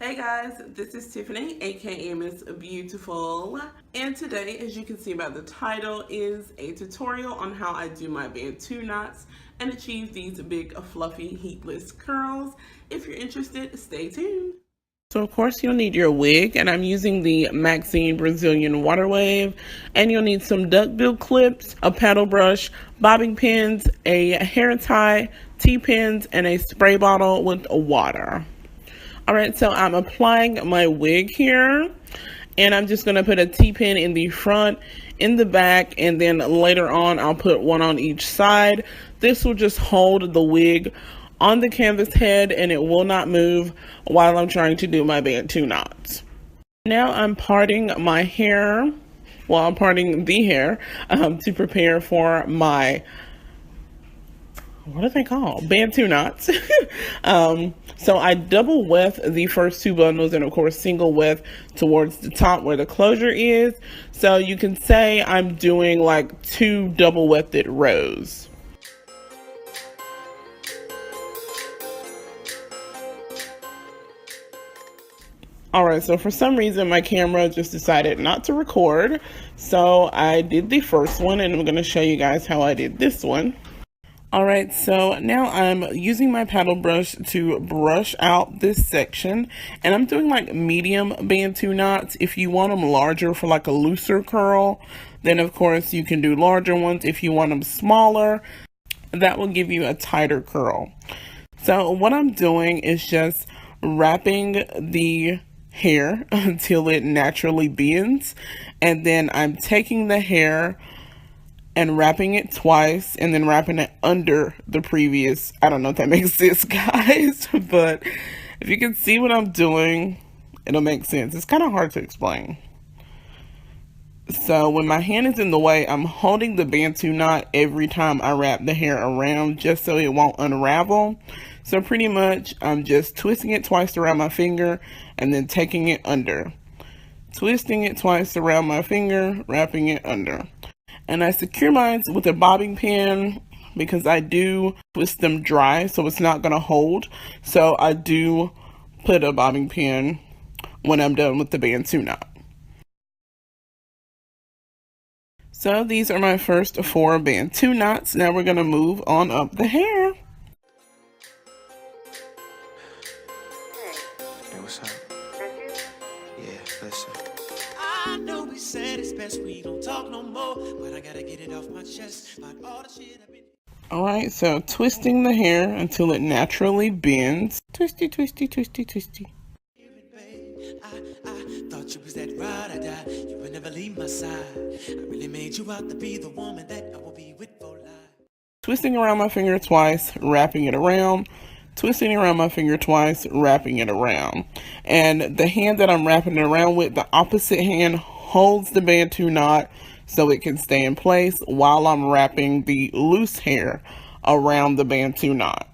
Hey guys, this is Tiffany, aka MsBeauTIFFull, and today, as you can see by the title, is a tutorial on how I do my Bantu knots and achieve these big, fluffy, heatless curls. If you're interested, stay tuned. So of course you'll need your wig, and I'm using the Maxine Brazilian Water Wave, and you'll need some duckbill clips, a paddle brush, bobbing pins, a hair tie, T-pins, and a spray bottle with water. Alright, so I'm applying my wig here, and I'm just going to put a T-pin in the front, in the back, and then later on I'll put one on each side. This will just hold the wig on the canvas head and it will not move while I'm trying to do my Bantu knots. Now I'm parting my hair, well, I'm parting the hair to prepare for my, what are they called? Bantu knots. So I double weft the first two bundles and of course single weft towards the top where the closure is. So you can say I'm doing like two double wefted rows. Alright, so for some reason my camera just decided not to record. So I did the first one and I'm going to show you guys how I did this one. Alright, so now I'm using my paddle brush to brush out this section, and I'm doing like medium Bantu knots. If you want them larger for like a looser curl, then of course you can do larger ones. If you want them smaller, that will give you a tighter curl. So what I'm doing is just wrapping the hair until it naturally bends, and then I'm taking the hair and wrapping it twice and then wrapping it under the previous. I don't know if that makes sense, guys, but if you can see what I'm doing, it'll make sense. It's kind of hard to explain. So when my hand is in the way, I'm holding the Bantu knot every time I wrap the hair around just so it won't unravel. So pretty much I'm just twisting it twice around my finger and then taking it under. Twisting it twice around my finger, wrapping it under. And I secure mine with a bobbing pin because I do twist them dry, so it's not going to hold. So I do put a bobbing pin when I'm done with the Bantu knot. So these are my first 4 Bantu knots. Now we're going to move on up the hair. Hey, what's up? Yeah, listen. I know we said it's best we don't talk no more, but I gotta get it off my chest about all the shit I've been. Alright, so twisting the hair until it naturally bends. Twisty, twisty, twisty, twisty. I thought you was that ride or die. You would never leave my side. I really made you out to be the woman that I will be with for life. Twisting around my finger twice, wrapping it around. Twisting around my finger twice, wrapping it around. And the hand that I'm wrapping it around with, the opposite hand holds the Bantu knot so it can stay in place while I'm wrapping the loose hair around the Bantu knot.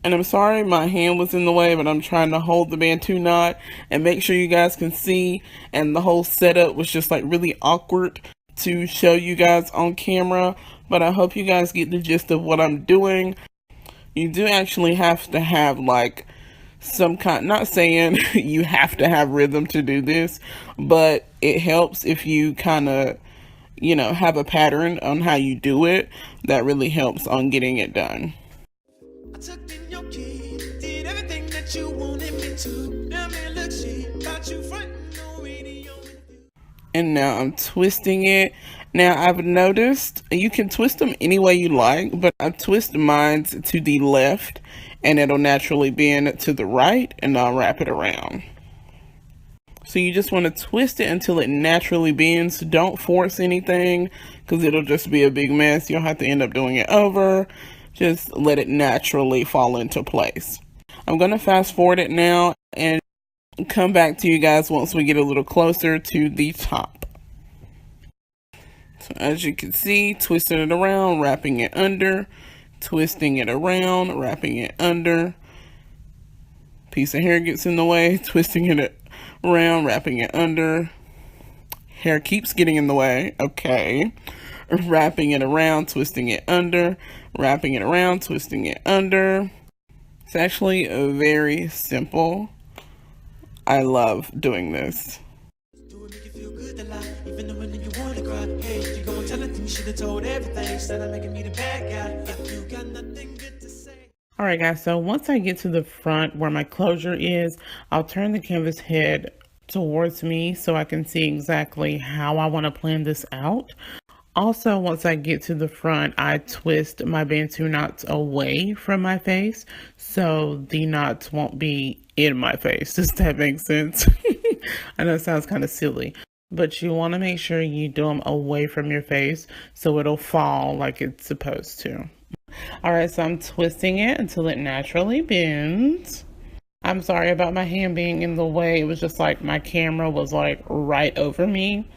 And I'm sorry my hand was in the way, but I'm trying to hold the Bantu knot and make sure you guys can see. And the whole setup was just like really awkward to show you guys on camera. But I hope you guys get the gist of what I'm doing. You do actually have to have like some kind, not saying you have to have rhythm to do this, but it helps if you kind of, you know, have a pattern on how you do it. That really helps on getting it done. I took in your key, did everything that you wanted me to. Now man, look, shit, got you frontin' on radio. And now I'm twisting it. Now I've noticed you can twist them any way you like, but I twist mine to the left and it'll naturally bend to the right, and I'll wrap it around. So you just want to twist it until it naturally bends. Don't force anything because it'll just be a big mess. You'll have to end up doing it over. Just let it naturally fall into place. I'm going to fast forward it now and come back to you guys once we get a little closer to the top. So as you can see, twisting it around, wrapping it under, twisting it around, wrapping it under. Piece of hair gets in the way, twisting it around, wrapping it under. Hair keeps getting in the way. Okay. Wrapping it around, twisting it under, wrapping it around, twisting it under. It's actually very simple. I love doing this. Do it make you feel good to lie, even though when you want to cry. Hey, you gon' tell it, you should have told everything instead of making me the bad guy. If you got nothing good to say. All right, guys, so once I get to the front where my closure is, I'll turn the canvas head towards me so I can see exactly how I want to plan this out. Also, once I get to the front, I twist my Bantu knots away from my face so the knots won't be in my face. Does that make sense? I know it sounds kind of silly, but you want to make sure you do them away from your face so it'll fall like it's supposed to. All right, so I'm twisting it until it naturally bends. I'm sorry about my hand being in the way. It was just like my camera was like right over me,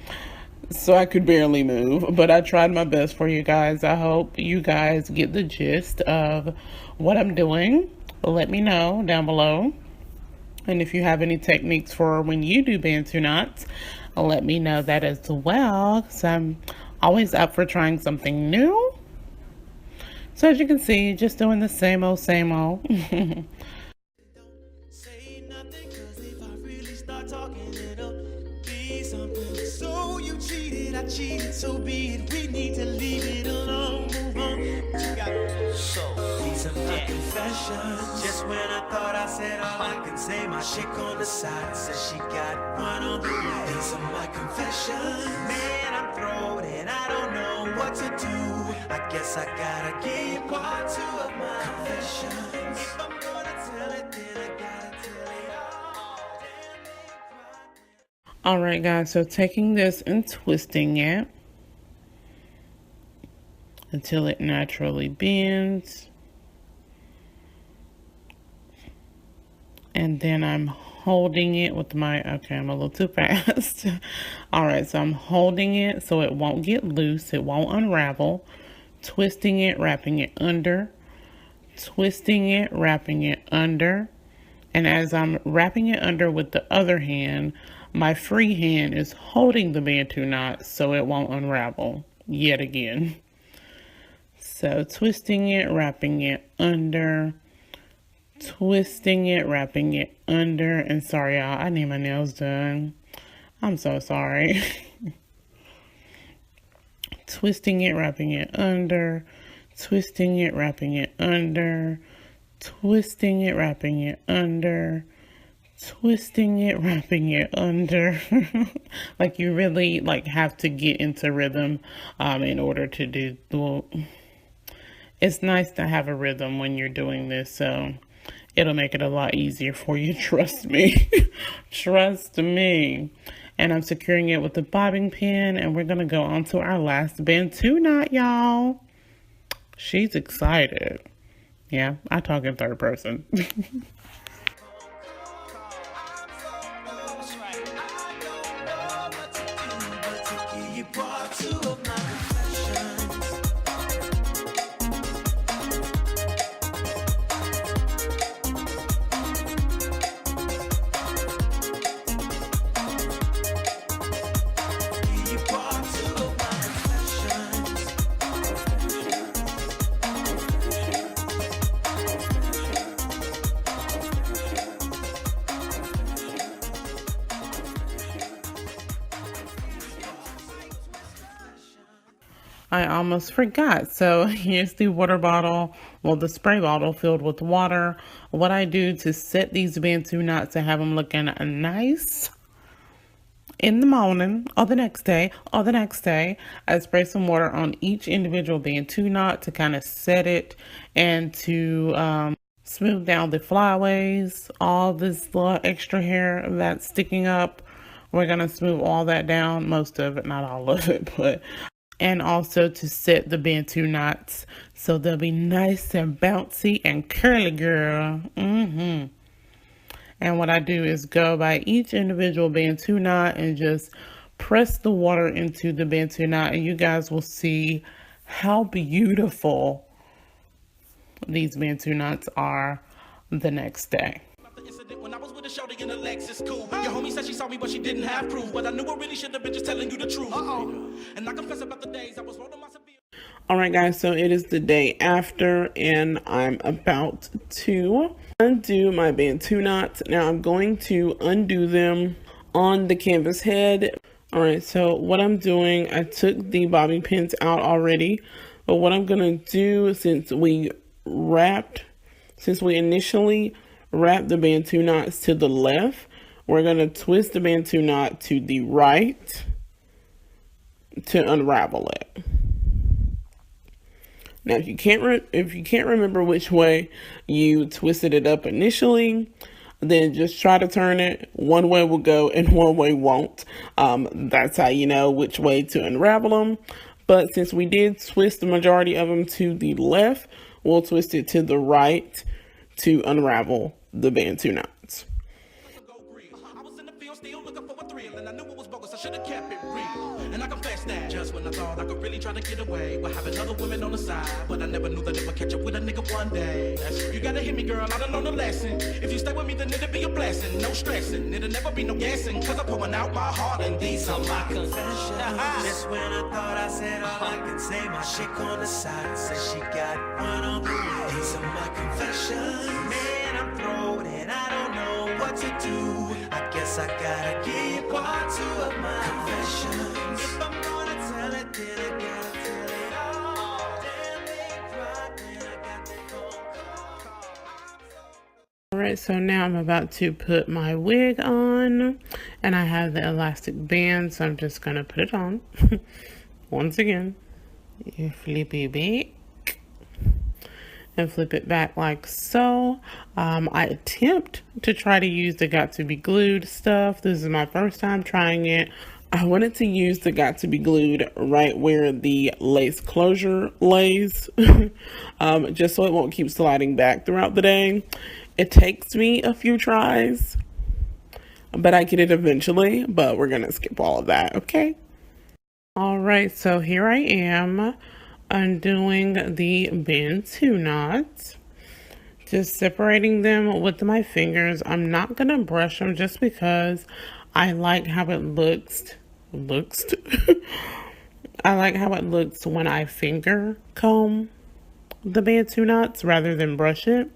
so I could barely move, but I tried my best for you guys. I hope you guys get the gist of what I'm doing. Let me know down below. And if you have any techniques for when you do Bantu knots, let me know that as well, because I'm always up for trying something new. So as you can see, just doing the same old, same old. Say nothing, 'cause if I really start talking, it'll be something. So you cheated, I cheated, so be it. We need to leave it alone, move on. What you got? So these are my confessions. Just when I thought I said all I can say, my chick on the side says she got one on the way. These are my confessions. Man, I'm thrown and I don't know what to do. I guess I gotta give part two of my confessions. If I'm gonna tell it, then I gotta tell it all. All right, guys, so taking this and twisting it until it naturally bends. And then I'm holding it with my, okay, I'm a little too fast. All right, so I'm holding it so it won't get loose, it won't unravel. Twisting it, wrapping it under. Twisting it, wrapping it under. And as I'm wrapping it under with the other hand, my free hand is holding the Bantu knot so it won't unravel yet again. So twisting it, wrapping it under. Twisting it, wrapping it under. And sorry, y'all, I need my nails done. I'm so sorry. Twisting it, wrapping it under. Twisting it, wrapping it under. Twisting it, wrapping it under. Twisting it, wrapping it under. Like you really like have to get into rhythm in order to do, well, it's nice to have a rhythm when you're doing this, so it'll make it a lot easier for you. Trust me. Trust me. And I'm securing it with the bobbing pin, and we're going to go on to our last Bantu knot, y'all. She's excited. Yeah, I talk in third person. I almost forgot. So here's the water bottle, well, the spray bottle filled with water. What I do to set these Bantu knots to have them looking nice in the morning or the next day, I spray some water on each individual Bantu knot to kind of set it and to smooth down the flyaways, all this little extra hair that's sticking up. We're going to smooth all that down, most of it, not all of it, but and also to set the Bantu knots so they'll be nice and bouncy and curly, girl. And what I do is go by each individual Bantu knot and just press the water into the Bantu knot, and you guys will see how beautiful these Bantu knots are the next day. When I was with a shorty in the Lexus, cool. Your homie said she saw me, but she didn't have proof. But I knew I really should have been just telling you the truth. And I confess about the days I was rolling my severe. All right, guys, so it is the day after, and I'm about to Undo my Bantu knots. Now I'm going to undo them on the canvas head. All right, so what I'm doing, I took the bobby pins out already, but what I'm gonna do, since we initially wrapped the Bantu knots to the left, we're gonna twist the Bantu knot to the right to unravel it. Now, if you can't remember which way you twisted it up initially, then just try to turn it. One way will go and one way won't. That's how you know which way to unravel them. But since we did twist the majority of them to the left, we'll twist it to the right to unravel the Bantu knots. I was in the field still looking for a thrill, and I knew it was bogus. I should have kept it real. And I confess that just when I thought I could really try to get away, we're having other women on the side, but I never knew that it would catch up with a nigga one day. You gotta hear me, girl, I done learned a lesson. If you stay with me, then it'll be a blessing. No stressing, it'll never be no guessing, cause I'm pouring out my heart, and these are my confessions. Just when I thought I said all I can say, my chick on the side says she got one on the way. These are my confessions. Man, I'm thrown and I don't know what to do. I guess I gotta give part two of my confessions. If I'm gonna tell it, then I gotta tell it all. Damn, they cried, then I got the phone call. All right, so now I'm about to put my wig on, and I have the elastic band, so I'm just gonna put it on. Once again, you flip it back and flip it back like so. I attempt to try to use the got to be glued stuff. This is my first time trying it. I wanted to use the got to be glued right where the lace closure lays, just so it won't keep sliding back throughout the day. It takes me a few tries, but I get it eventually, but we're gonna skip all of that, okay? All right, so here I am undoing the Bantu knots, just separating them with my fingers. I'm not gonna brush them just because I like how it looks. I like how it looks when I finger comb the Bantu knots rather than brush it.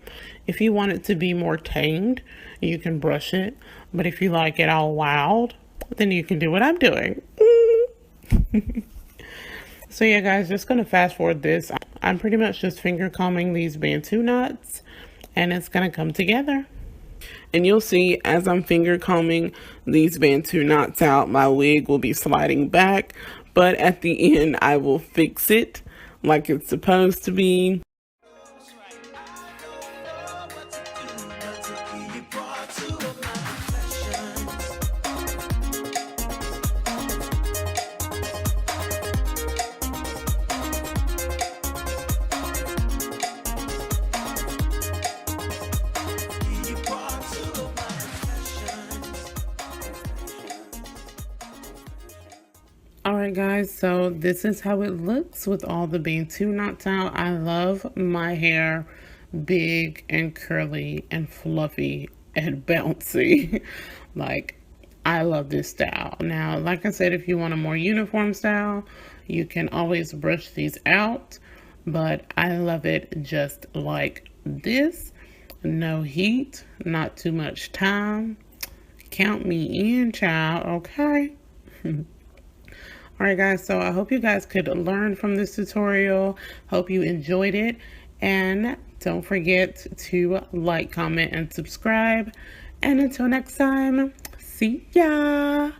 If you want it to be more tamed, you can brush it. But if you like it all wild, then you can do what I'm doing. So yeah, guys, just gonna fast forward this. I'm pretty much just finger combing these Bantu knots, and it's gonna come together. And you'll see as I'm finger combing these Bantu knots out, my wig will be sliding back, but at the end I will fix it like it's supposed to be. Alright guys, so this is how it looks with all the Bantu knots out. I love my hair big and curly and fluffy and bouncy. Like, I love this style. Now, like I said, if you want a more uniform style, you can always brush these out, but I love it just like this. No heat, not too much time. Count me in, child, okay? Alright guys, so I hope you guys could learn from this tutorial. Hope you enjoyed it. And don't forget to like, comment, and subscribe. And until next time, see ya!